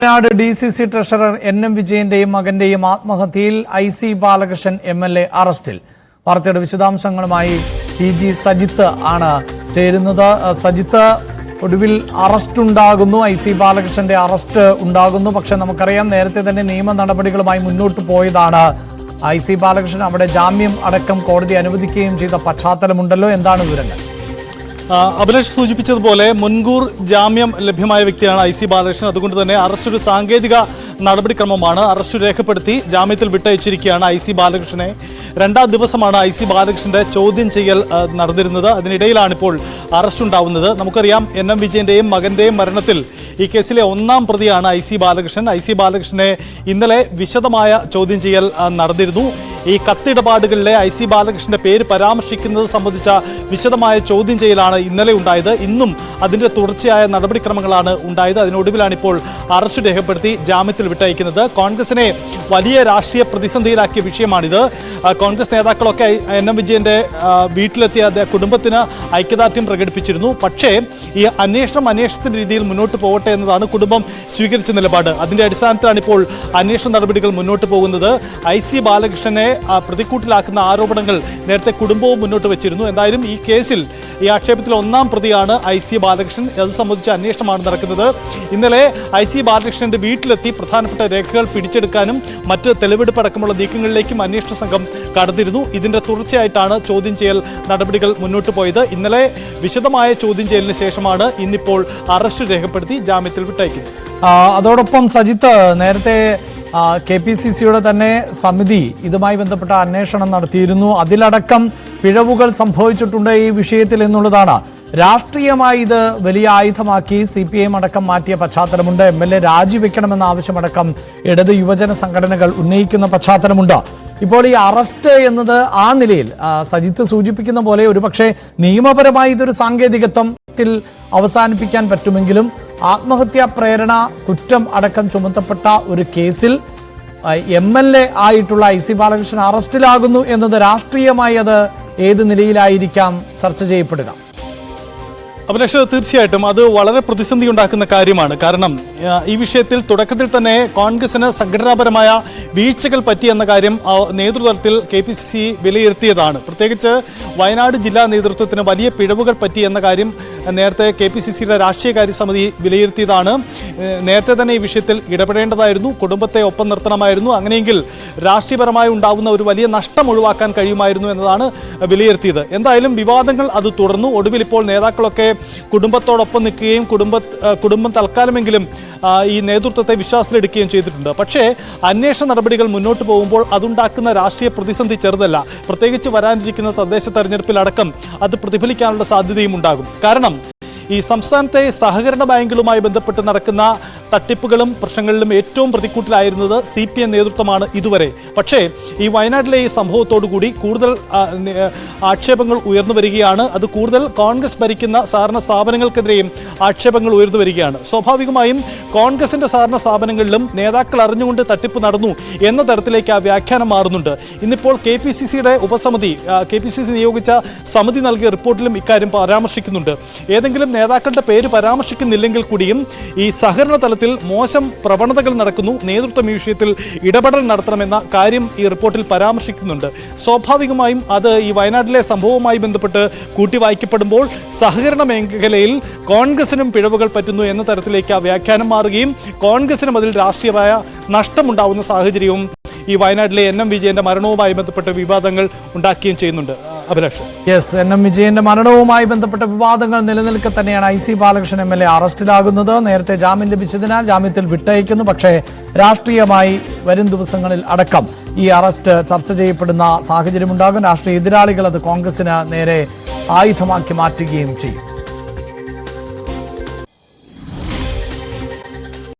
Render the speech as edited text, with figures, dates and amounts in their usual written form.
Wayanad DCC treasurer NM വിജയന്റെയും മകന്റെയും ആത്മഹത്യയിൽ IC Balakrishnan MLA അറസ്റ്റിൽ. വാർത്തയുടെ വിശദാംശങ്ങളുമായി PG സജിത്ത് ആണ് ചേരുന്നത്. സജിത്ത്, ഒടുവിൽ അറസ്റ്റ് ഉണ്ടാകുന്നു, IC ബാലകൃഷ്ണന്റെ അറസ്റ്റ് ഉണ്ടാകുന്നു. പക്ഷെ നമുക്കറിയാം, നേരത്തെ തന്നെ നിയമ നടപടികളുമായി മുന്നോട്ട് പോയതാണ്. IC ബാലകൃഷ്ണൻ അവിടെ ജാമ്യം അടക്കം കോടതി അനുവദിക്കുകയും ചെയ്ത പശ്ചാത്തലമുണ്ടല്ലോ, എന്താണ് വിവരങ്ങൾ? അഭിലാഷ് സൂചിപ്പിച്ചതുപോലെ മുൻകൂർ ജാമ്യം ലഭ്യമായ വ്യക്തിയാണ് IC ബാലകൃഷ്ണൻ. അതുകൊണ്ട് തന്നെ അറസ്റ്റ് ഒരു സാങ്കേതിക നടപടിക്രമമാണ്. അറസ്റ്റ് രേഖപ്പെടുത്തി ജാമ്യത്തിൽ വിട്ടയച്ചിരിക്കുകയാണ് IC ബാലകൃഷ്ണനെ. രണ്ടാം ദിവസമാണ് IC ബാലകൃഷ്ണന്റെ ചോദ്യം ചെയ്യൽ നടന്നിരുന്നത്. അതിനിടയിലാണ് ഇപ്പോൾ അറസ്റ്റ് ഉണ്ടാവുന്നത്. നമുക്കറിയാം, NM വിജയന്റെയും മകന്റെയും മരണത്തിൽ ഈ കേസിലെ ഒന്നാം പ്രതിയാണ് IC ബാലകൃഷ്ണൻ. IC ബാലകൃഷ്ണനെ ഇന്നലെ വിശദമായ ചോദ്യം ചെയ്യൽ നടന്നിരുന്നു. ഈ കത്തിടപാടുകളിലെ IC ബാലകൃഷ്ണന്റെ പേര് പരാമർശിക്കുന്നത് സംബന്ധിച്ച വിശദമായ ചോദ്യം ചെയ്യലാണ് ഇന്നലെ ഉണ്ടായത്. ഇന്നും അതിന്റെ തുടർച്ചയായ നടപടിക്രമങ്ങളാണ് ഉണ്ടായത്. അതിനൊടുവിലാണ് ഇപ്പോൾ അറസ്റ്റ് രേഖപ്പെടുത്തി ജാമ്യത്തിൽ വിട്ടയക്കുന്നത്. കോൺഗ്രസിനെ വലിയ രാഷ്ട്രീയ പ്രതിസന്ധിയിലാക്കിയ വിഷയമാണിത്. കോൺഗ്രസ് നേതാക്കളൊക്കെ NM വിജയന്റെ വീട്ടിലെത്തിയ കുടുംബത്തിന് ഐക്യദാർഢ്യം പ്രകടിപ്പിച്ചിരുന്നു. പക്ഷേ ഈ അന്വേഷണത്തിന്റെ രീതിയിൽ മുന്നോട്ട് പോകട്ടെ എന്നതാണ് കുടുംബം സ്വീകരിച്ച നിലപാട്. അതിന്റെ അടിസ്ഥാനത്തിലാണ് ഇപ്പോൾ അന്വേഷണ നടപടികൾ മുന്നോട്ട് പോകുന്നത്. IC ബാലകൃഷ്ണനെ പ്രതിക്കൂട്ടിലാക്കുന്ന ആരോപണങ്ങൾ നേരത്തെ കുടുംബവും മുന്നോട്ട് വെച്ചിരുന്നു. എന്തായാലും ഈ കേസിൽ ഈ ആക്ഷേപത്തിൽ ഒന്നാം പ്രതിയാണ് IC ബാലകൃഷ്ണൻ. അത് സംബന്ധിച്ച അന്വേഷണമാണ് നടക്കുന്നത്. ഇന്നലെ IC ബാലകൃഷ്ണന്റെ വീട്ടിലെത്തി പ്രധാനപ്പെട്ട രേഖകൾ പിടിച്ചെടുക്കാനും മറ്റ് തെളിവെടുപ്പ് അടക്കമുള്ള നീക്കങ്ങളിലേക്കും അന്വേഷണ സംഘം കടന്നിരുന്നു. ഇതിന്റെ തുടർച്ചയായിട്ടാണ് ചോദ്യം ചെയ്യൽ നടപടികൾ മുന്നോട്ട് പോയത്. ഇന്നലെ വിശദമായ ചോദ്യം ചെയ്യലിന് ശേഷമാണ് ഇന്നിപ്പോൾ അറസ്റ്റ് രേഖപ്പെടുത്തി ജാമ്യത്തിൽ വിട്ടയക്കുന്നത്. അതോടൊപ്പം സജിത്ത്, നേരത്തെ KPCCയുടെ തന്നെ സമിതി ഇതുമായി ബന്ധപ്പെട്ട അന്വേഷണം നടത്തിയിരുന്നു. അതിലടക്കം പിഴവുകൾ സംഭവിച്ചിട്ടുണ്ട് ഈ വിഷയത്തിൽ എന്നുള്ളതാണ്. രാഷ്ട്രീയമായി ഇത് വലിയ ആയുധമാക്കി CPIM അടക്കം മാറ്റിയ പശ്ചാത്തലമുണ്ട്. MLA രാജിവെക്കണമെന്ന ആവശ്യമടക്കം ഇടത് യുവജന സംഘടനകൾ ഉന്നയിക്കുന്ന പശ്ചാത്തലമുണ്ട്. ഇപ്പോൾ ഈ അറസ്റ്റ് എന്നത് ആ നിലയിൽ സജിത്ത് സൂചിപ്പിക്കുന്ന പോലെ ഒരുപക്ഷെ നിയമപരമായി ഇതൊരു സാങ്കേതികത്വത്തിൽ അവസാനിപ്പിക്കാൻ പറ്റുമെങ്കിലും ആത്മഹത്യാ പ്രേരണ കുറ്റം അടക്കം ചുമത്തപ്പെട്ട ഒരു കേസിൽ MLA ആയിട്ടുള്ള IC ബാലകൃഷ്ണൻ അറസ്റ്റിലാകുന്നു എന്നത് രാഷ്ട്രീയമായി അത് ഏത് നിലയിലായിരിക്കാം ചർച്ച ചെയ്യപ്പെടുക? അഭിലാഷ്, തീർച്ചയായിട്ടും അത് വളരെ പ്രതിസന്ധി ഉണ്ടാക്കുന്ന കാര്യമാണ്. കാരണം ഈ വിഷയത്തിൽ തുടക്കത്തിൽ തന്നെ കോൺഗ്രസിന് സംഘടനാപരമായ വീഴ്ചകൾ പറ്റിയെന്ന കാര്യം നേതൃതലത്തിൽ KPCC വിലയിരുത്തിയതാണ്. പ്രത്യേകിച്ച് വയനാട് ജില്ലാ നേതൃത്വത്തിന് വലിയ പിഴവുകൾ പറ്റി എന്ന കാര്യം നേരത്തെ KPCCയുടെ രാഷ്ട്രീയകാര്യ സമിതി വിലയിരുത്തിയതാണ്. നേരത്തെ തന്നെ ഈ വിഷയത്തിൽ ഇടപെടേണ്ടതായിരുന്നു, കുടുംബത്തെ ഒപ്പം നിർത്തണമായിരുന്നു. അങ്ങനെയെങ്കിൽ രാഷ്ട്രീയപരമായി ഉണ്ടാകുന്ന ഒരു വലിയ നഷ്ടം ഒഴിവാക്കാൻ കഴിയുമായിരുന്നു എന്നതാണ് വിലയിരുത്തിയത്. എന്തായാലും വിവാദങ്ങൾ അത് തുടർന്നു. ഒടുവിൽ ഇപ്പോൾ നേതാക്കളൊക്കെ കുടുംബത്തോടൊപ്പം നിൽക്കുകയും കുടുംബം തൽക്കാലമെങ്കിലും ഈ നേതൃത്വത്തെ വിശ്വാസത്തിലെടുക്കുകയും ചെയ്തിട്ടുണ്ട്. പക്ഷേ അന്വേഷണ നടപടികൾ മുന്നോട്ട് പോകുമ്പോൾ അതുണ്ടാക്കുന്ന രാഷ്ട്രീയ പ്രതിസന്ധി ചെറുതല്ല. പ്രത്യേകിച്ച് വരാനിരിക്കുന്ന തദ്ദേശ തെരഞ്ഞെടുപ്പിലടക്കം അത് പ്രതിഫലിക്കാനുള്ള സാധ്യതയും ഉണ്ടാകും. കാരണം ഈ സംസ്ഥാനത്തെ സഹകരണ ബാങ്കുകളുമായി ബന്ധപ്പെട്ട് നടക്കുന്ന തട്ടിപ്പുകളും പ്രശ്നങ്ങളിലും ഏറ്റവും പ്രതിക്കൂട്ടിലായിരുന്നത് CPM നേതൃത്വമാണ് ഇതുവരെ. പക്ഷേ ഈ വയനാട്ടിലെ ഈ സംഭവത്തോടുകൂടി കൂടുതൽ ആക്ഷേപങ്ങൾ ഉയർന്നു വരികയാണ്. അത് കൂടുതൽ കോൺഗ്രസ് ഭരിക്കുന്ന സഹകരണ സ്ഥാപനങ്ങൾക്കെതിരെയും ആക്ഷേപങ്ങൾ ഉയർന്നു വരികയാണ്. സ്വാഭാവികമായും കോൺഗ്രസിന്റെ സഹകരണ സ്ഥാപനങ്ങളിലും നേതാക്കൾ അറിഞ്ഞുകൊണ്ട് തട്ടിപ്പ് നടന്നു എന്ന തരത്തിലേക്ക് ആ വ്യാഖ്യാനം മാറുന്നുണ്ട്. ഇന്നിപ്പോൾ KPCCയുടെ ഉപസമിതി, KPCC നിയോഗിച്ച സമിതി നൽകിയ റിപ്പോർട്ടിലും ഇക്കാര്യം പരാമർശിക്കുന്നുണ്ട്. ഏതെങ്കിലും നേതാക്കളുടെ പേര് പരാമർശിക്കുന്നില്ലെങ്കിൽ കൂടിയും ഈ സഹകരണ തലത്തിൽ മോശം പ്രവണതകൾ നടക്കുന്നു, നേതൃത്വം ഈ വിഷയത്തിൽ ഇടപെടൽ നടത്തണമെന്ന കാര്യം ഈ റിപ്പോർട്ടിൽ പരാമർശിക്കുന്നുണ്ട്. സ്വാഭാവികമായും അത് ഈ വയനാട്ടിലെ സംഭവവുമായി ബന്ധപ്പെട്ട് കൂട്ടിവായിക്കപ്പെടുമ്പോൾ സഹകരണ മേഖലയിൽ കോൺഗ്രസിനും പിഴവുകൾ പറ്റുന്നു എന്ന തരത്തിലേക്ക് ആ വ്യാഖ്യാനം മാറുകയും കോൺഗ്രസിനും അതിൽ രാഷ്ട്രീയമായ നഷ്ടമുണ്ടാവുന്ന സാഹചര്യവും ഈ വയനാട്ടിലെ NM വിജയന്റെ മരണവുമായി ബന്ധപ്പെട്ട് വിവാദങ്ങൾ ഉണ്ടാക്കുകയും ചെയ്യുന്നുണ്ട്. അഭിലാഷ്, NM വിജയന്റെ മരണവുമായി ബന്ധപ്പെട്ട വിവാദങ്ങൾ നിലനിൽക്കെ തന്നെയാണ് IC ബാലകൃഷ്ണൻ MLA അറസ്റ്റിലാകുന്നത്. നേരത്തെ ജാമ്യം ലഭിച്ചതിനാൽ ജാമ്യത്തിൽ വിട്ടയക്കുന്നു. പക്ഷേ രാഷ്ട്രീയമായി വരും ദിവസങ്ങളിൽ അടക്കം ഈ അറസ്റ്റ് ചർച്ച ചെയ്യപ്പെടുന്ന സാഹചര്യമുണ്ടാകും. രാഷ്ട്രീയ എതിരാളികൾ അത് കോൺഗ്രസിന് നേരെ ആയുധമാക്കി മാറ്റുകയും ചെയ്യും.